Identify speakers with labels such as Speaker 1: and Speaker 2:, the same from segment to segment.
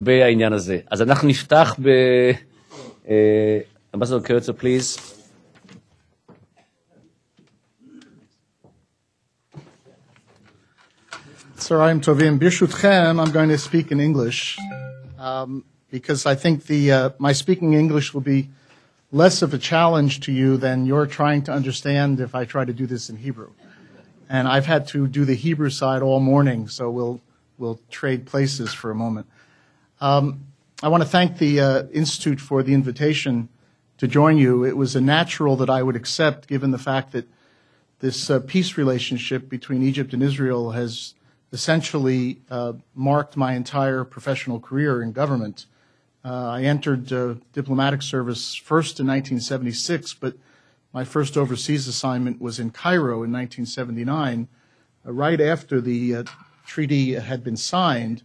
Speaker 1: בעניין הזה. אז אנחנו נפתח אמבסדור קרצר, please.
Speaker 2: Tsarayim Tovim. Birshutchem, I'm going to speak in English because I think my speaking English will be less of a challenge to you than you're trying to understand if I try to do this in Hebrew. And I've had to do the Hebrew side all morning, so we'll trade places for a moment. I want to thank the Institute for the invitation to join you. It was a natural that I would accept given the fact that this peace relationship between Egypt and Israel has essentially marked my entire professional career in government. I entered diplomatic service first in 1976, but my first overseas assignment was in Cairo in 1979, right after the treaty had been signed,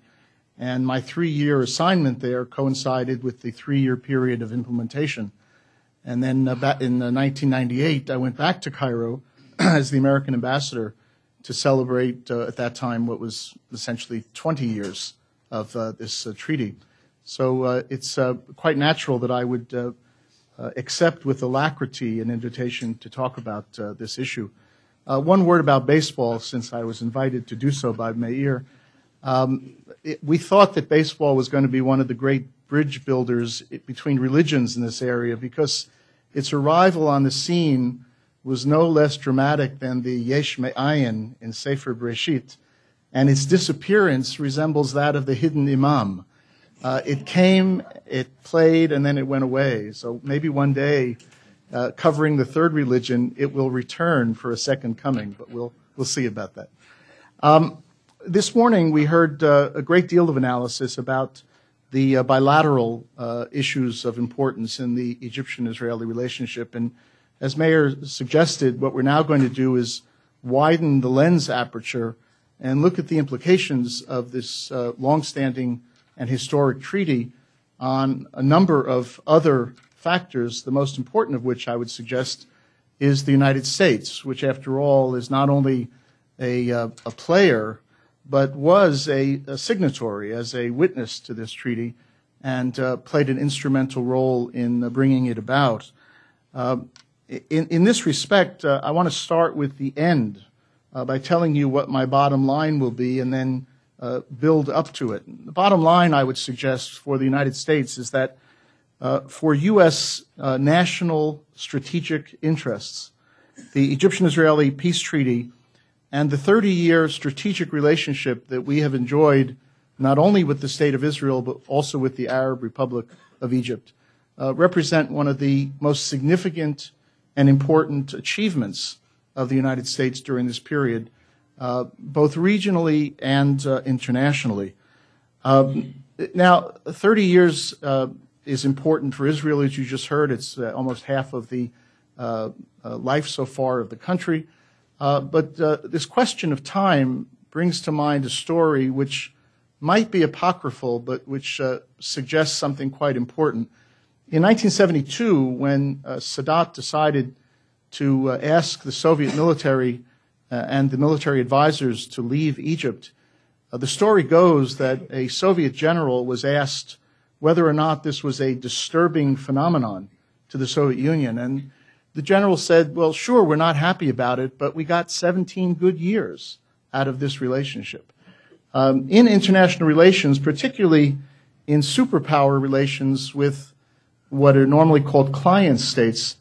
Speaker 2: and my 3-year assignment there coincided with the 3-year period of implementation. And then in 1998, I went back to Cairo as the American ambassador to celebrate, at that time, what was essentially 20 years of this treaty. So it's quite natural that I would accept with alacrity an invitation to talk about this issue. One word about baseball, since I was invited to do so by Meir. We thought that baseball was going to be one of the great bridge builders between religions in this area because its arrival on the scene was no less dramatic than the Yesh Me'ayin in Sefer Bereshit, and its disappearance resembles that of the hidden imam. It came, it played, and then it went away. So maybe one day, covering the third religion, it will return for a second coming, but we'll see about that. This morning, we heard a great deal of analysis about the bilateral issues of importance in the Egyptian-Israeli relationship. And as Meir suggested, what we're now going to do is widen the lens aperture and look at the implications of this longstanding and historic treaty on a number of other factors, the most important of which I would suggest is the United States, which after all is not only a player, but was a signatory as a witness to this treaty and played an instrumental role in bringing it about. In this respect, I want to start with the end by telling you what my bottom line will be and then build up to it. The bottom line, I would suggest, for the United States is that for U.S. National strategic interests, the Egyptian-Israeli peace treaty and the 30-year strategic relationship that we have enjoyed not only with the State of Israel but also with the Arab Republic of Egypt represent one of the most significant and important achievements of the United States during this period, both regionally and internationally. Now, 30 years is important for Israel, as you just heard. It's almost half of the life so far of the country. But this question of time brings to mind a story which might be apocryphal, but which suggests something quite important. In 1972, when Sadat decided to ask the Soviet military and the military advisors to leave Egypt, the story goes that a Soviet general was asked whether or not this was a disturbing phenomenon to the Soviet Union. And the general said, well, sure, we're not happy about it, but we got 17 good years out of this relationship. In international relations, particularly in superpower relations with what are normally called client states,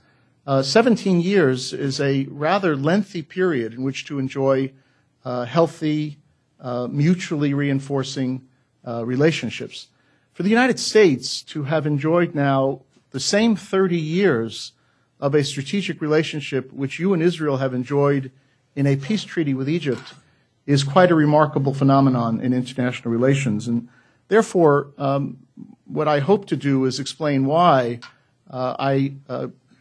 Speaker 2: 17 years is a rather lengthy period in which to enjoy healthy, mutually reinforcing relationships. For the United States to have enjoyed now the same 30 years of a strategic relationship which you and Israel have enjoyed in a peace treaty with Egypt is quite a remarkable phenomenon in international relations. And therefore, what I hope to do is explain why I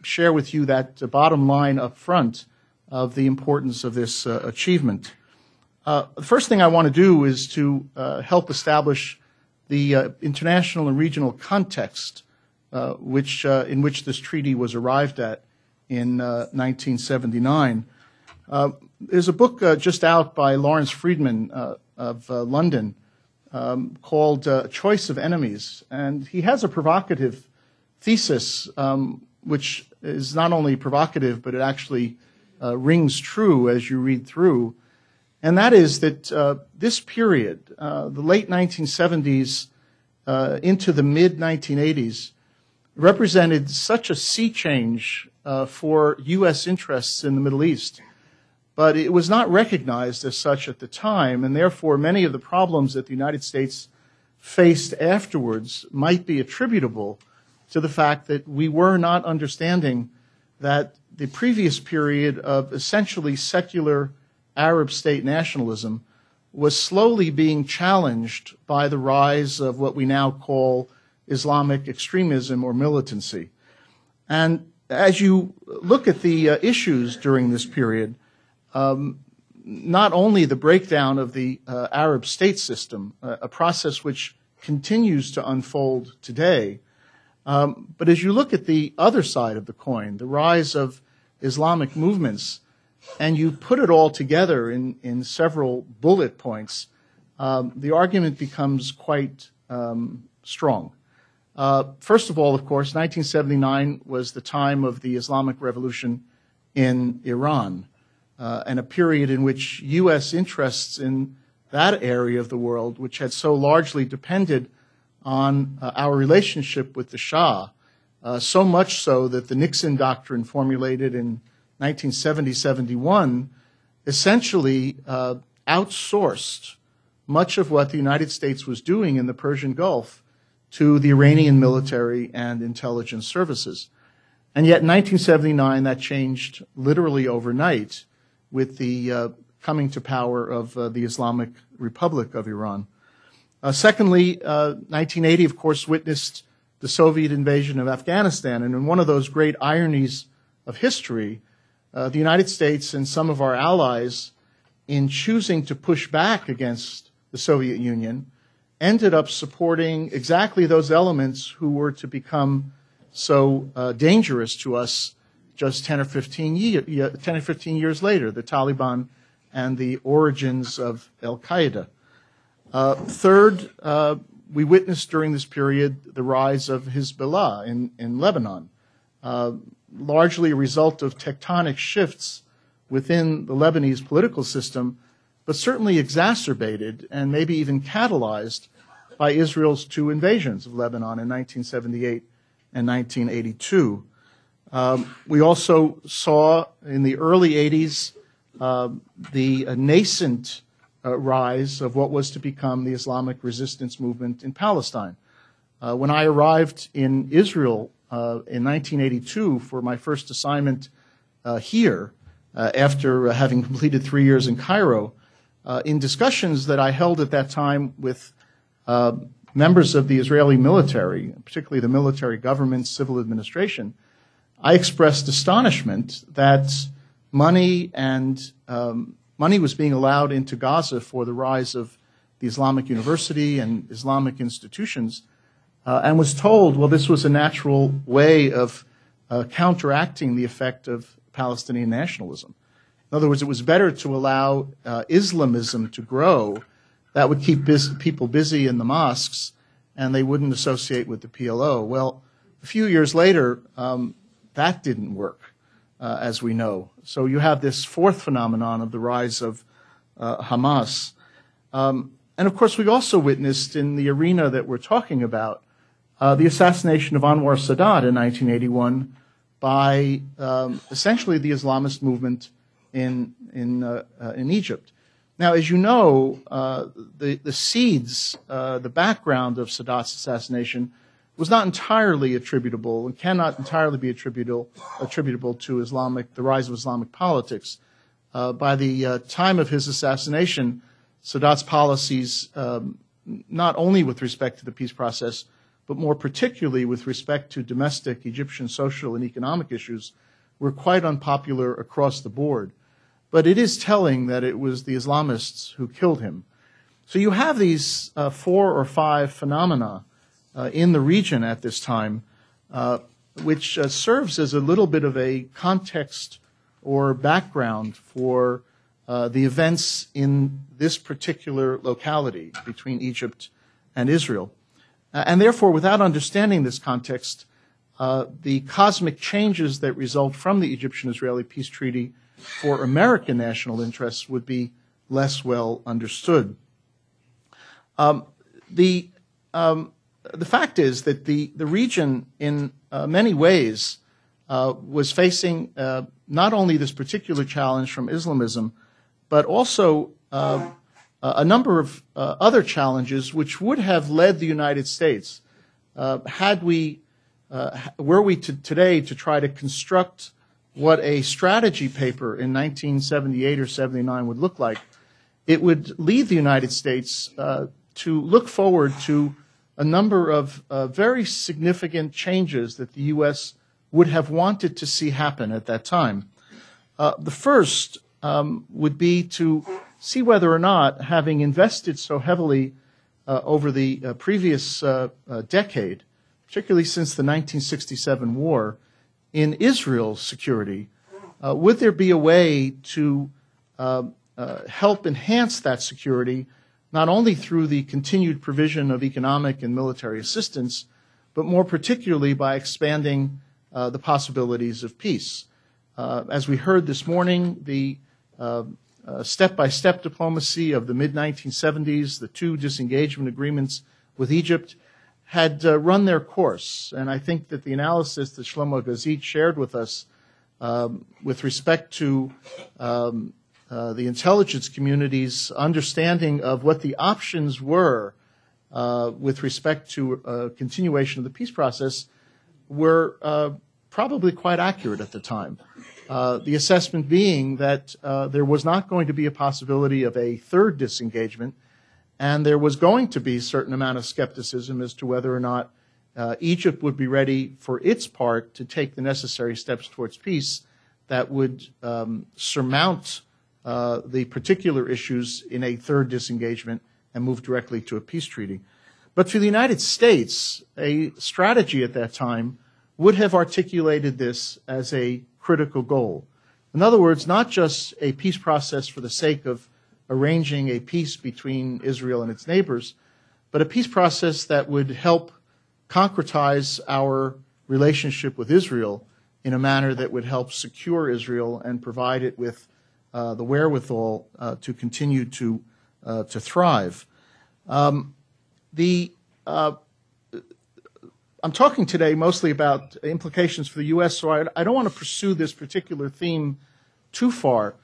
Speaker 2: share with you that bottom line up front of the importance of this achievement. The first thing I want to do is to help establish the international and regional context in which this treaty was arrived at in 1979. There's a book just out by Lawrence Friedman of London called Choice of Enemies. And he has a provocative thesis, which is not only provocative, but it actually rings true as you read through. And that is that this period, the late 1970s into the mid-1980s, represented such a sea change for U.S. interests in the Middle East. But it was not recognized as such at the time, and therefore many of the problems that the United States faced afterwards might be attributable to the fact that we were not understanding that the previous period of essentially secular Arab state nationalism was slowly being challenged by the rise of what we now call Islamic extremism or militancy. And as you look at the issues during this period, not only the breakdown of the Arab state system, a process which continues to unfold today, but as you look at the other side of the coin, the rise of Islamic movements, and you put it all together in several bullet points, the argument becomes quite strong. First of all, of course, 1979 was the time of the Islamic Revolution in Iran, and a period in which U.S. interests in that area of the world, which had so largely depended on our relationship with the Shah, so much so that the Nixon Doctrine formulated in 1970-71 essentially outsourced much of what the United States was doing in the Persian Gulf to the Iranian military and intelligence services. And yet in 1979, that changed literally overnight with the coming to power of the Islamic Republic of Iran. Secondly, 1980, of course, witnessed the Soviet invasion of Afghanistan. And in one of those great ironies of history, the United States and some of our allies, in choosing to push back against the Soviet Union, ended up supporting exactly those elements who were to become so dangerous to us just 10 or 15 years later, the Taliban and the origins of al-Qaeda. Third, we witnessed during this period the rise of Hezbollah in Lebanon, largely a result of tectonic shifts within the Lebanese political system, but certainly exacerbated and maybe even catalyzed by Israel's two invasions of Lebanon in 1978 and 1982. We also saw in the early 80s the nascent rise of what was to become the Islamic resistance movement in Palestine. When I arrived in Israel in 1982 for my first assignment here, after having completed 3 years in Cairo, in discussions that I held at that time with members of the Israeli military, particularly the military government, civil administration, I expressed astonishment that money was being allowed into Gaza for the rise of the Islamic University and Islamic institutions, and was told, well, this was a natural way of counteracting the effect of Palestinian nationalism. In other words, it was better to allow Islamism to grow. That would keep people busy in the mosques, and they wouldn't associate with the PLO. Well, a few years later, that didn't work, as we know. So you have this fourth phenomenon of the rise of Hamas. And of course, we also witnessed in the arena that we're talking about the assassination of Anwar Sadat in 1981 by essentially the Islamist movement in Egypt. Now, as you know, the seeds, the background of Sadat's assassination was not entirely attributable and cannot entirely be attributable to the rise of Islamic politics. By the time of his assassination, Sadat's policies, not only with respect to the peace process, but more particularly with respect to domestic Egyptian social and economic issues, were quite unpopular across the board. But it is telling that it was the Islamists who killed him. So you have these 4 or 5 phenomena in the region at this time, which serves as a little bit of a context or background for the events in this particular locality between Egypt and Israel. And therefore, without understanding this context, the cosmic changes that result from the Egyptian-Israeli peace treaty for American national interests would be less well understood. The fact is that the region, in many ways, was facing not only this particular challenge from Islamism, but also a number of other challenges which would have led the United States, were we today to try to construct what a strategy paper in 1978 or 79 would look like. It would lead the United States to look forward to a number of very significant changes that the U.S. would have wanted to see happen at that time. The first would be to see whether or not, having invested so heavily over the previous decade, particularly since the 1967 war, in Israel's security, would there be a way to help enhance that security, not only through the continued provision of economic and military assistance, but more particularly by expanding the possibilities of peace. As we heard this morning, the step-by-step diplomacy of the mid-1970s, the two disengagement agreements with Egypt, had run their course. And I think that the analysis that Shlomo Gazit shared with us with respect to the intelligence community's understanding of what the options were with respect to a continuation of the peace process were probably quite accurate at the time. The assessment being that there was not going to be a possibility of a third disengagement, and there was going to be a certain amount of skepticism as to whether or not Egypt would be ready for its part to take the necessary steps towards peace that would surmount the particular issues in a third disengagement and move directly to a peace treaty. But for the United States, a strategy at that time would have articulated this as a critical goal. In other words, not just a peace process for the sake of arranging a peace between Israel and its neighbors, but a peace process that would help concretize our relationship with Israel in a manner that would help secure Israel and provide it with the wherewithal to continue to thrive. I'm talking today mostly about implications for the U.S., so I don't want to pursue this particular theme too far,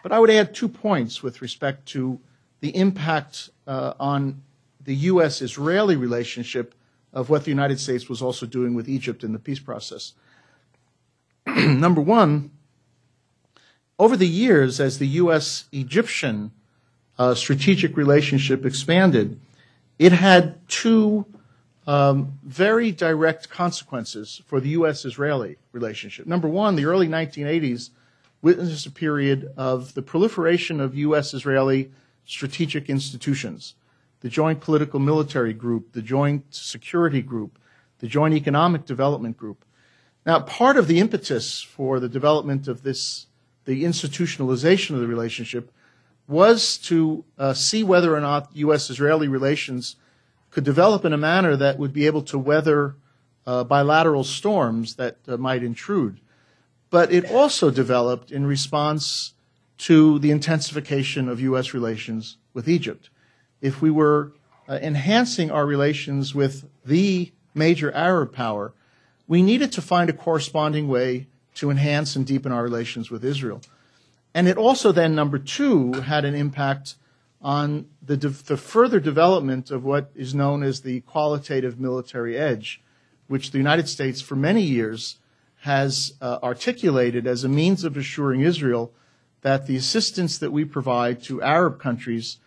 Speaker 2: but I would add 2 points with respect to the impact on the U.S.-Israeli relationship of what the United States was also doing with Egypt in the peace process. Number one, over the years, as the U.S.-Egyptian strategic relationship expanded, it had two very direct consequences for the U.S.-Israeli relationship. Number one, the early 1980s witnessed a period of the proliferation of U.S.-Israeli strategic institutions, the Joint Political Military Group, the Joint Security Group, the Joint Economic Development Group. Now, part of the impetus for the development of this, the institutionalization of the relationship, was to see whether or not U.S.-Israeli relations could develop in a manner that would be able to weather bilateral storms that might intrude. But it also developed in response to the intensification of U.S. relations with Egypt. If we were enhancing our relations with the major Arab power, we needed to find a corresponding way to enhance and deepen our relations with Israel. And it also then, number two, had an impact on the further development of what is known as the qualitative military edge, which the United States for many years has articulated as a means of assuring Israel that the assistance that we provide to Arab countries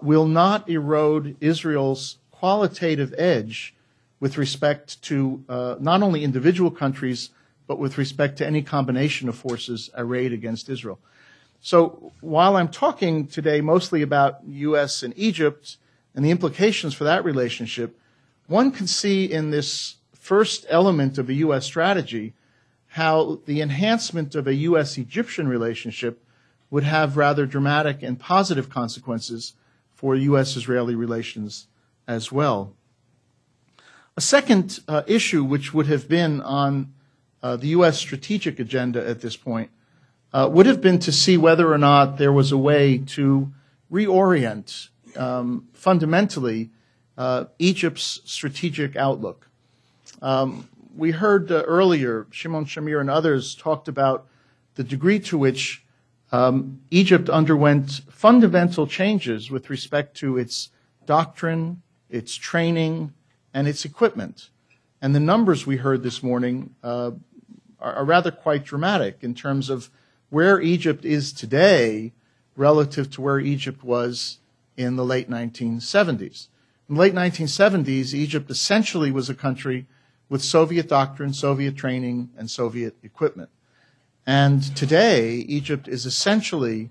Speaker 2: will not erode Israel's qualitative edge with respect to not only individual countries, but with respect to any combination of forces arrayed against Israel. So while I'm talking today mostly about U.S. and Egypt and the implications for that relationship, one can see in this first element of a U.S. strategy how the enhancement of a U.S.-Egyptian relationship would have rather dramatic and positive consequences for U.S.-Israeli relations as well. A second issue which would have been on the U.S. strategic agenda at this point would have been to see whether or not there was a way to reorient fundamentally Egypt's strategic outlook. We heard earlier, Shimon Shamir and others talked about the degree to which Egypt underwent fundamental changes with respect to its doctrine, its training, and its equipment. And the numbers we heard this morning are rather quite dramatic in terms of where Egypt is today relative to where Egypt was in the late 1970s. In the late 1970s, Egypt essentially was a country with Soviet doctrine, Soviet training, and Soviet equipment. And today, Egypt is essentially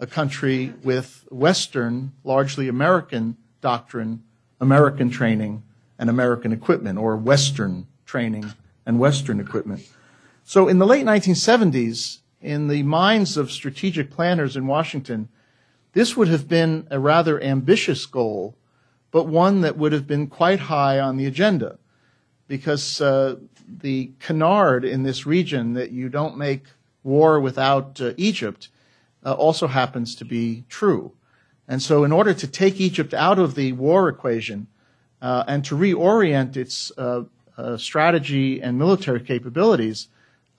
Speaker 2: a country with Western, largely American doctrine, American training, and American equipment, or Western training and Western equipment. So in the late 1970s, in the minds of strategic planners in Washington, this would have been a rather ambitious goal, but one that would have been quite high on the agenda, because the canard in this region that you don't make war without Egypt also happens to be true. And so in order to take Egypt out of the war equation and to reorient its strategy and military capabilities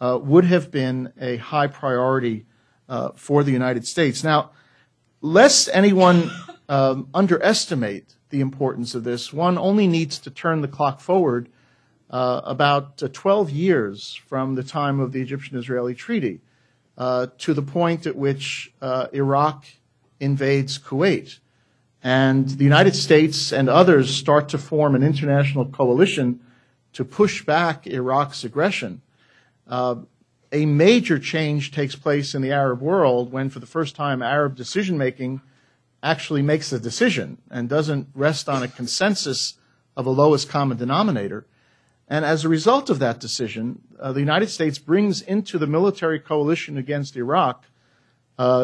Speaker 2: would have been a high priority for the United States. Now, lest anyone underestimate the importance of this, one only needs to turn the clock forward about 12 years from the time of the Egyptian-Israeli Treaty to the point at which Iraq invades Kuwait. And the United States and others start to form an international coalition to push back Iraq's aggression. A major change takes place in the Arab world when, for the first time, Arab decision-making actually makes a decision and doesn't rest on a consensus of a lowest common denominator. And as a result of that decision, the United States brings into the military coalition against Iraq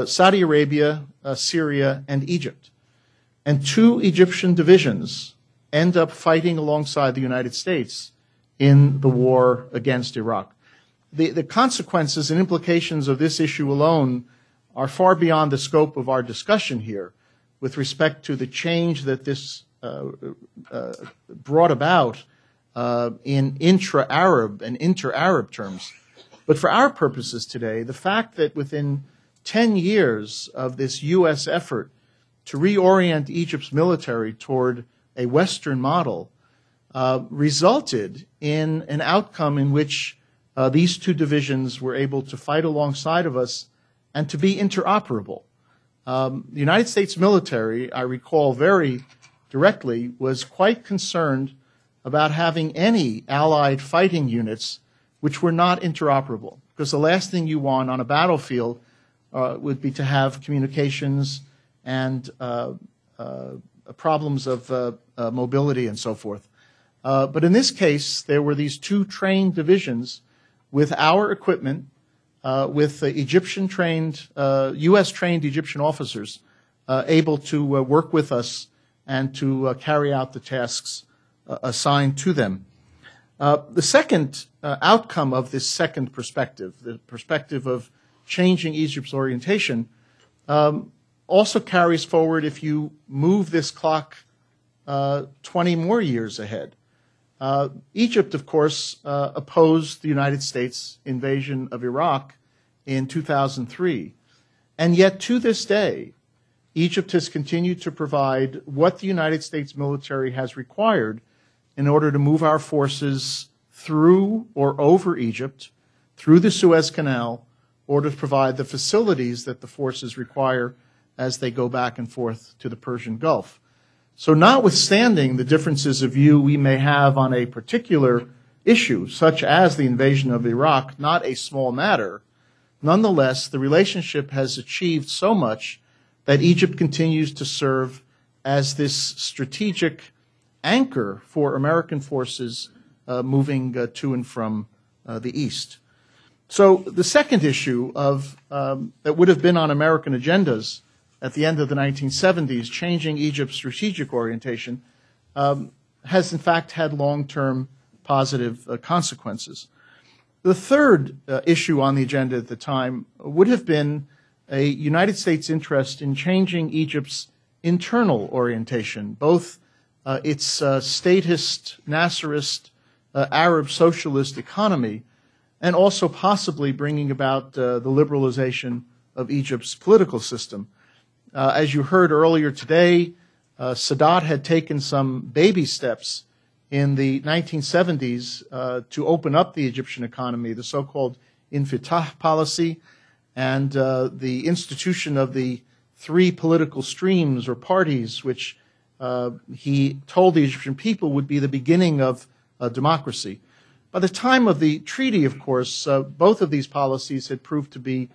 Speaker 2: Saudi Arabia, Syria, and Egypt. And two Egyptian divisions end up fighting alongside the United States in the war against Iraq. The consequences and implications of this issue alone are far beyond the scope of our discussion here with respect to the change that this brought about in intra-Arab and inter-Arab terms. But for our purposes today, the fact that within 10 years of this U.S. effort to reorient Egypt's military toward a Western model resulted in an outcome in which these two divisions were able to fight alongside of us and to be interoperable. The United States military, I recall very directly, was quite concerned about having any allied fighting units which were not interoperable, because the last thing you want on a battlefield would be to have communications and problems of mobility and so forth. But in this case, there were these two trained divisions with our equipment, with Egyptian-trained, U.S.-trained Egyptian officers able to work with us and to carry out the tasks assigned to them. The second outcome of this second perspective, the perspective of changing Egypt's orientation, also carries forward if you move this clock 20 more years ahead. Egypt, of course, opposed the United States invasion of Iraq in 2003. And yet, to this day, Egypt has continued to provide what the United States military has required in order to move our forces through or over Egypt, through the Suez Canal, or to provide the facilities that the forces require as they go back and forth to the Persian Gulf. So notwithstanding the differences of view we may have on a particular issue, such as the invasion of Iraq, not a small matter, nonetheless, the relationship has achieved so much that Egypt continues to serve as this strategic anchor for American forces moving to and from the east. So the second issue that would have been on American agendas at the end of the 1970s, changing Egypt's strategic orientation, has in fact had long-term positive consequences. The third issue on the agenda at the time would have been a United States interest in changing Egypt's internal orientation, both its statist, Nasserist, Arab socialist economy, and also possibly bringing about the liberalization of Egypt's political system. As you heard earlier today, Sadat had taken some baby steps in the 1970s to open up the Egyptian economy, the so-called Infitah policy, and the institution of the three political streams or parties, which he told the Egyptian people would be the beginning of democracy. By the time of the treaty, of course, both of these policies had proved to be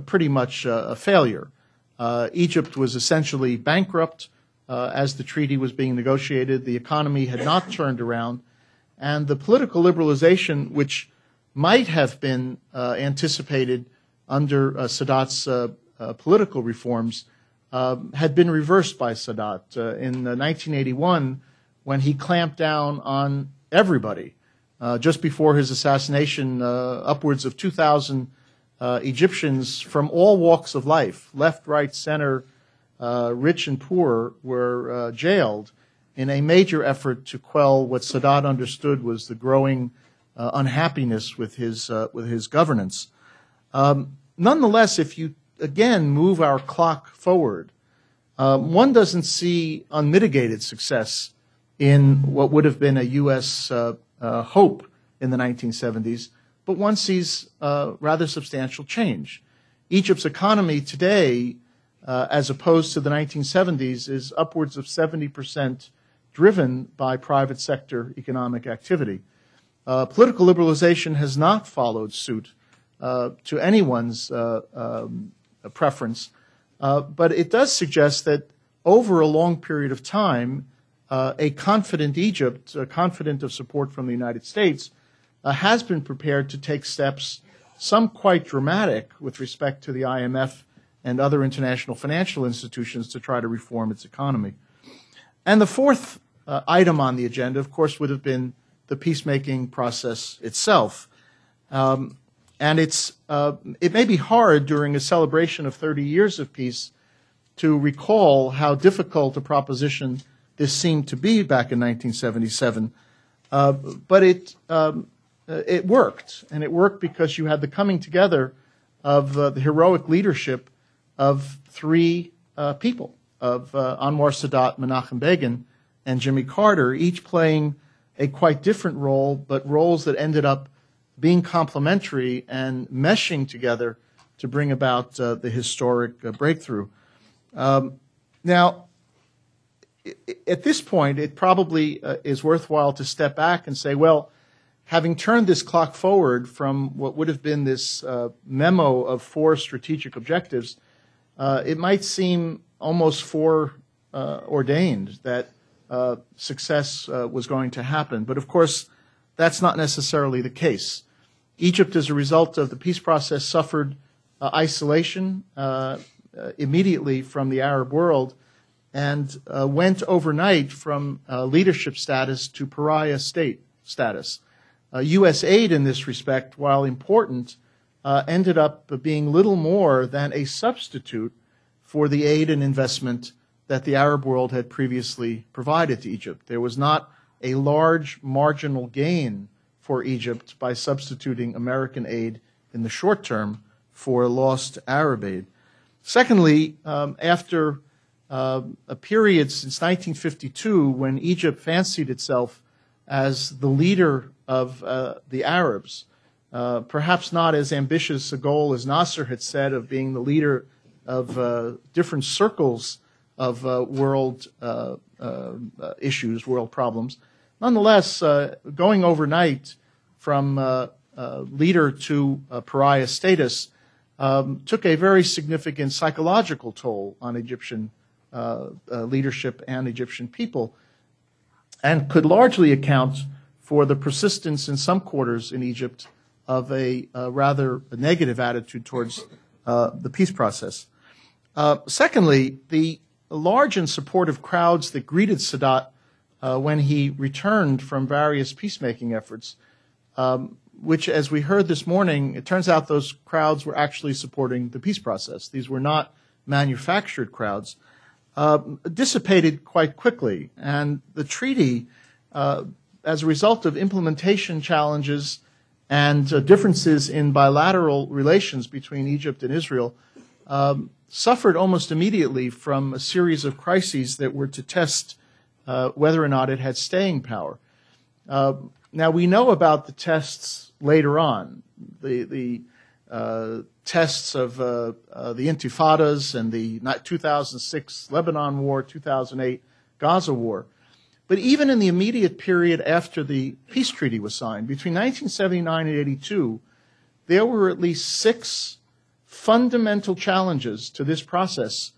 Speaker 2: pretty much a failure. Egypt was essentially bankrupt as the treaty was being negotiated. The economy had not turned around, and the political liberalization, which might have been anticipated under Sadat's political reforms, had been reversed by Sadat in 1981 when he clamped down on everybody. Just before his assassination, upwards of 2,000 Egyptians from all walks of life, left, right, center, rich and poor, were jailed in a major effort to quell what Sadat understood was the growing unhappiness with his governance. Nonetheless, if you again move our clock forward, one doesn't see unmitigated success in what would have been a U.S. Hope in the 1970s, but one sees rather substantial change. Egypt's economy today, as opposed to the 1970s, is upwards of 70% driven by private sector economic activity. Political liberalization has not followed suit to anyone's preference, but it does suggest that over a long period of time, a confident Egypt, confident of support from the United States, has been prepared to take steps, some quite dramatic with respect to the IMF and other international financial institutions, to try to reform its economy. And the fourth item on the agenda, of course, would have been the peacemaking process itself. And it may be hard during a celebration of 30 years of peace to recall how difficult a proposition this seemed to be back in 1977, but it worked, and it worked because you had the coming together of the heroic leadership of three people, of Anwar Sadat, Menachem Begin, and Jimmy Carter, each playing a quite different role, but roles that ended up being complementary and meshing together to bring about the historic breakthrough. Now, at this point, it probably is worthwhile to step back and say, well, having turned this clock forward from what would have been this memo of 4 strategic objectives, it might seem almost foreordained that success was going to happen. But of course, that's not necessarily the case. Egypt, as a result of the peace process, suffered isolation immediately from the Arab world, and went overnight from leadership status to pariah state status. U.S. aid in this respect, while important, ended up being little more than a substitute for the aid and investment that the Arab world had previously provided to Egypt. There was not a large marginal gain for Egypt by substituting American aid in the short term for lost Arab aid. Secondly, after a period since 1952 when Egypt fancied itself as the leader of the Arabs, perhaps not as ambitious a goal as Nasser had said of being the leader of different circles of world issues, world problems. Nonetheless, going overnight from leader to pariah status took a very significant psychological toll on Egyptian leadership and Egyptian people, and could largely account for the persistence in some quarters in Egypt of a rather negative attitude towards the peace process. Secondly, the large and supportive crowds that greeted Sadat when he returned from various peacemaking efforts, which, as we heard this morning, it turns out those crowds were actually supporting the peace process. These were not manufactured crowds, dissipated quite quickly. And the treaty, as a result of implementation challenges and differences in bilateral relations between Egypt and Israel, suffered almost immediately from a series of crises that were to test whether or not it had staying power. Now, we know about the tests later on, the tests of the Intifadas and the 2006 Lebanon War, 2008 Gaza War. But even in the immediate period after the peace treaty was signed, between 1979 and 82, there were at least 6 fundamental challenges to this process,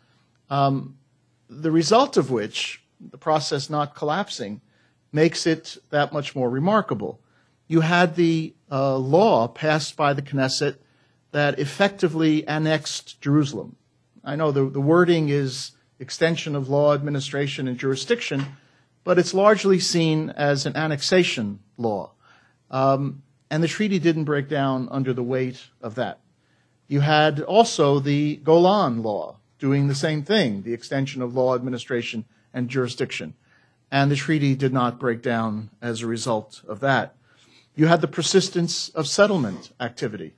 Speaker 2: the result of which, the process not collapsing, makes it that much more remarkable. You had the law passed by the Knesset that effectively annexed Jerusalem. I know the wording is extension of law, administration, and jurisdiction, but it's largely seen as an annexation law. And the treaty didn't break down under the weight of that. You had also the Golan Law doing the same thing, the extension of law, administration, and jurisdiction. And the treaty did not break down as a result of that. You had the persistence of settlement activity,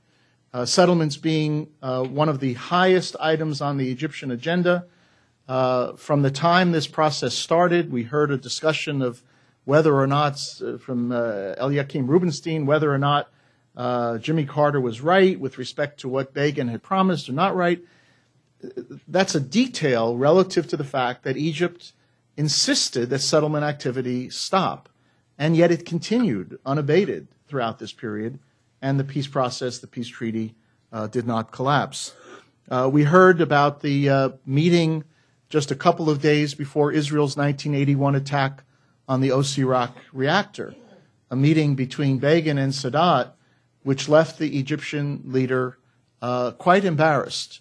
Speaker 2: settlements being one of the highest items on the Egyptian agenda. From the time this process started, we heard a discussion of whether or not, from Eliakim Rubinstein, whether or not Jimmy Carter was right with respect to what Begin had promised or not right. That's a detail relative to the fact that Egypt insisted that settlement activity stop, and yet it continued unabated throughout this period, and the peace process, the peace treaty, did not collapse. We heard about the meeting just a couple of days before Israel's 1981 attack on the Osirak reactor, a meeting between Begin and Sadat, which left the Egyptian leader quite embarrassed,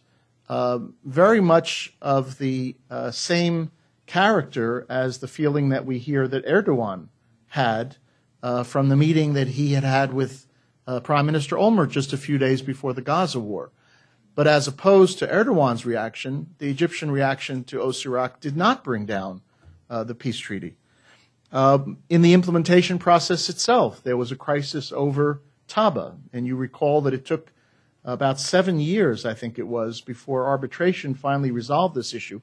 Speaker 2: very much of the same character as the feeling that we hear that Erdogan had from the meeting that he had had with Prime Minister Olmert just a few days before the Gaza war. But as opposed to Erdogan's reaction, the Egyptian reaction to Osirak did not bring down the peace treaty. In the implementation process itself, there was a crisis over Taba, and you recall that it took about 7 years, I think it was, before arbitration finally resolved this issue.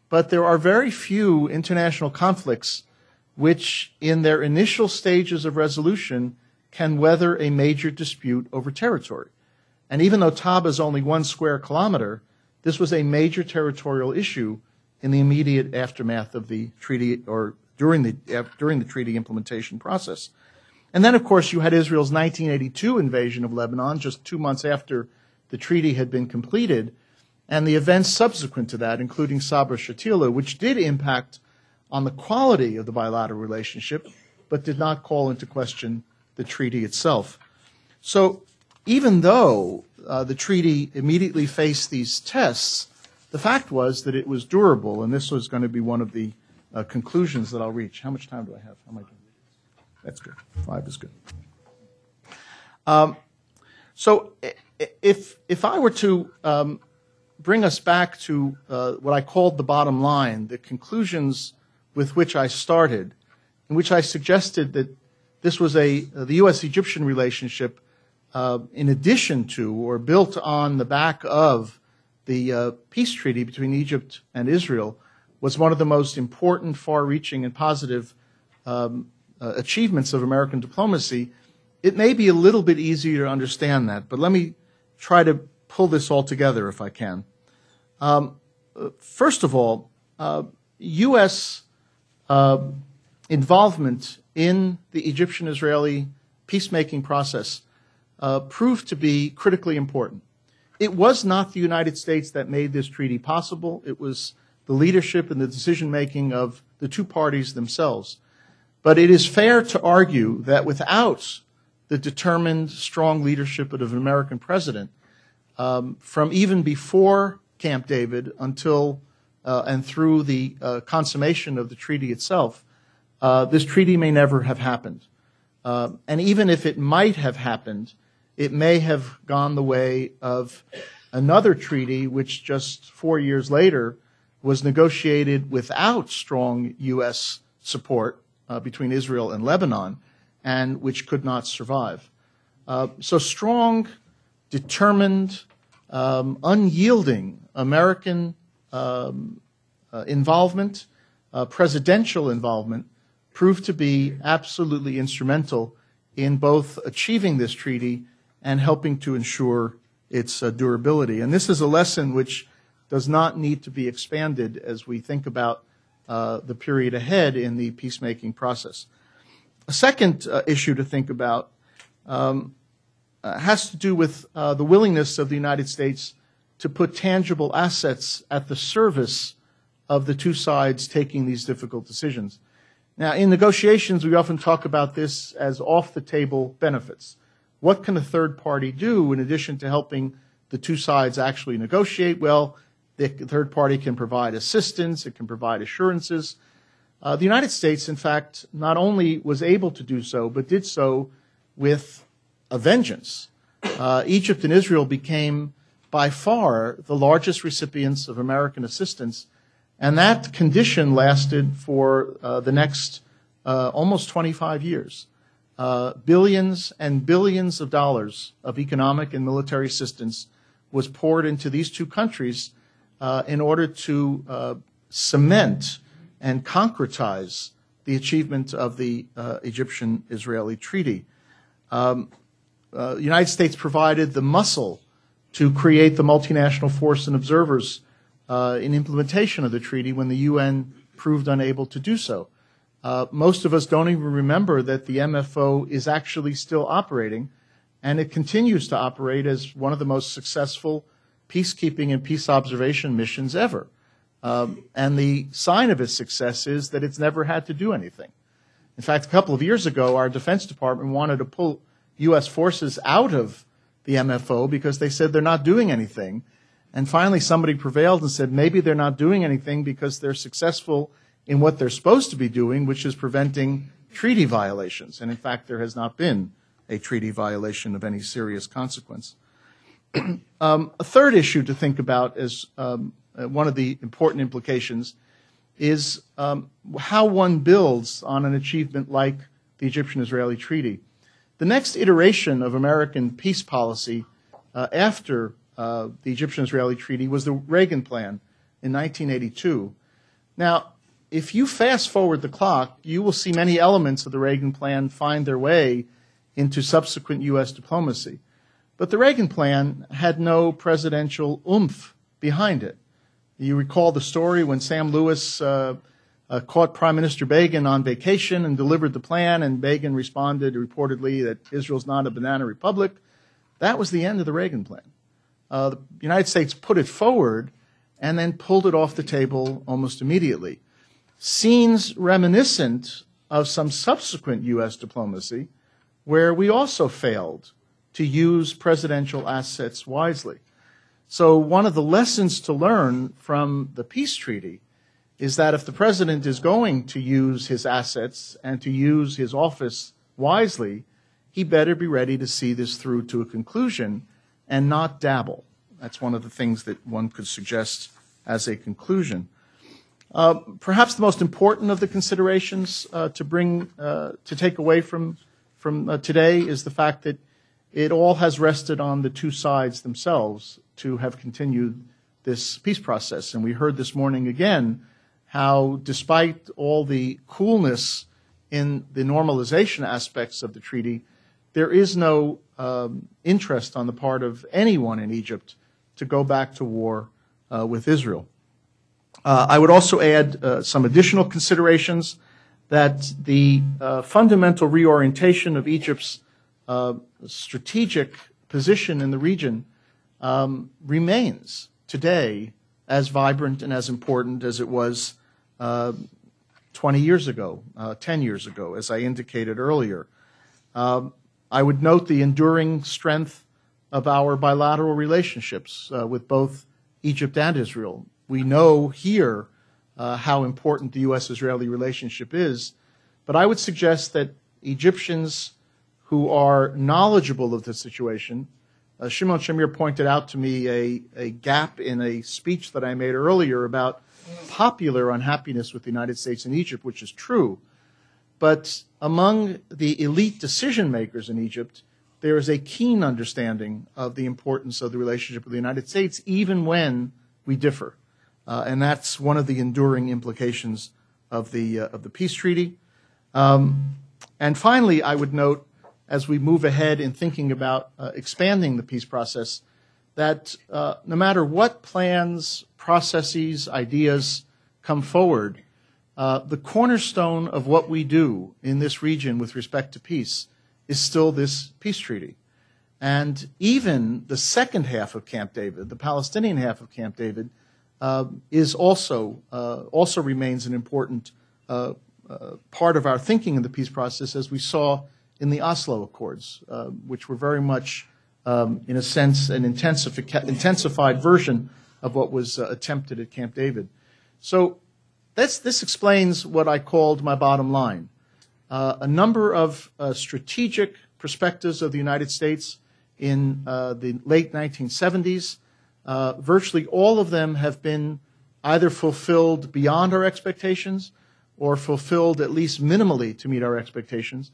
Speaker 2: But there are very few international conflicts which, in their initial stages of resolution, can weather a major dispute over territory. And even though Taba is only 1 square kilometer, this was a major territorial issue in the immediate aftermath of the treaty, or during the treaty implementation process. And then, of course, you had Israel's 1982 invasion of Lebanon, just 2 months after the treaty had been completed, and the events subsequent to that, including Sabra Shatila, which did impact on the quality of the bilateral relationship, but did not call into question the treaty itself. So even though the treaty immediately faced these tests, the fact was that it was durable, and this was going to be one of the conclusions that I'll reach. How much time do I have? How am I doing? That's good. 5 is good. So if I were to bring us back to what I called the bottom line, the conclusions with which I started, in which I suggested that this was the U.S.-Egyptian relationship, in addition to or built on the back of the peace treaty between Egypt and Israel, was one of the most important, far-reaching, and positive achievements of American diplomacy. It may be a little bit easier to understand that, but let me try to pull this all together if I can. First of all, U.S. involvement in the Egyptian-Israeli peacemaking process proved to be critically important. It was not the United States that made this treaty possible. It was the leadership and the decision-making of the two parties themselves. But it is fair to argue that without the determined, strong leadership of an American president from even before Camp David until and through the consummation of the treaty itself. This treaty may never have happened. And even if it might have happened, it may have gone the way of another treaty which just 4 years later was negotiated without strong U.S. support between Israel and Lebanon, and which could not survive. So strong, determined, unyielding American involvement, presidential involvement, proved to be absolutely instrumental in both achieving this treaty and helping to ensure its durability. And this is a lesson which does not need to be expanded as we think about the period ahead in the peacemaking process. A second issue to think about has to do with the willingness of the United States to put tangible assets at the service of the two sides taking these difficult decisions. Now, in negotiations, we often talk about this as off-the-table benefits. What can a third party do in addition to helping the two sides actually negotiate? Well, the third party can provide assistance, it can provide assurances. The United States, in fact, not only was able to do so, but did so with a vengeance. Egypt and Israel became by far the largest recipients of American assistance, and that condition lasted for the next almost 25 years. Billions and billions of dollars of economic and military assistance was poured into these two countries in order to cement and concretize the achievement of the Egyptian-Israeli treaty. The United States provided the muscle to create the multinational force and observers in implementation of the treaty when the UN proved unable to do so. Most of us don't even remember that the MFO is actually still operating, and it continues to operate as one of the most successful peacekeeping and peace observation missions ever. And the sign of its success is that it's never had to do anything. In fact, a couple of years ago, our Defense Department wanted to pull U.S. forces out of the MFO because they said they're not doing anything. And finally, somebody prevailed and said maybe they're not doing anything because they're successful in what they're supposed to be doing, which is preventing treaty violations. And in fact, there has not been a treaty violation of any serious consequence. A third issue to think about as one of the important implications is how one builds on an achievement like the Egyptian-Israeli treaty. The next iteration of American peace policy after the Egyptian-Israeli treaty was the Reagan Plan in 1982. Now, if you fast forward the clock, you will see many elements of the Reagan Plan find their way into subsequent U.S. diplomacy. But the Reagan Plan had no presidential oomph behind it. You recall the story when Sam Lewis caught Prime Minister Begin on vacation and delivered the plan, and Begin responded reportedly that Israel's not a banana republic. That was the end of the Reagan Plan. The United States put it forward and then pulled it off the table almost immediately. Scenes reminiscent of some subsequent U.S. diplomacy where we also failed to use presidential assets wisely. So one of the lessons to learn from the peace treaty is that if the president is going to use his assets and to use his office wisely, he better be ready to see this through to a conclusion and not dabble. That's one of the things that one could suggest as a conclusion. Perhaps the most important of the considerations to take away from today is the fact that it all has rested on the two sides themselves to have continued this peace process. And we heard this morning again how, despite all the coolness in the normalization aspects of the treaty, there is no interest on the part of anyone in Egypt to go back to war with Israel. I would also add some additional considerations that the fundamental reorientation of Egypt's strategic position in the region remains today as vibrant and as important as it was 20 years ago, 10 years ago, as I indicated earlier. I would note the enduring strength of our bilateral relationships with both Egypt and Israel. We know here how important the U.S.-Israeli relationship is, but I would suggest that Egyptians who are knowledgeable of the situation, Shimon Shamir pointed out to me a gap in a speech that I made earlier about popular unhappiness with the United States and Egypt, which is true. But among the elite decision makers in Egypt, there is a keen understanding of the importance of the relationship with the United States, even when we differ. And that's one of the enduring implications of the peace treaty. And finally, I would note, as we move ahead in thinking about expanding the peace process, that no matter what plans, processes, ideas come forward, the cornerstone of what we do in this region with respect to peace is still this peace treaty. And even the second half of Camp David, the Palestinian half of Camp David, is also remains an important part of our thinking in the peace process, as we saw in the Oslo Accords, which were very much, in a sense, an intensified version of what was attempted at Camp David. So this explains what I called my bottom line. A number of strategic perspectives of the United States in the late 1970s. Virtually all of them have been either fulfilled beyond our expectations or fulfilled at least minimally to meet our expectations.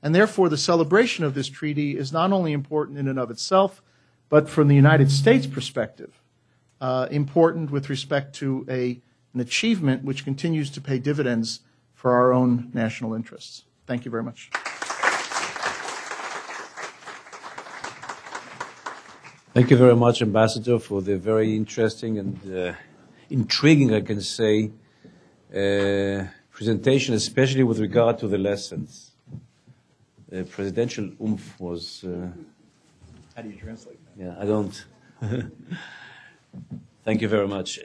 Speaker 2: And therefore, the celebration of this treaty is not only important in and of itself, but from the United States perspective, important with respect to an achievement which continues to pay dividends for our own national interests. Thank you very much.
Speaker 1: Thank you very much, Ambassador, for the very interesting and intriguing, I can say, presentation, especially with regard to the lessons. Presidential oomph was...
Speaker 2: How do you translate that?
Speaker 1: Yeah, I don't. Thank you very much.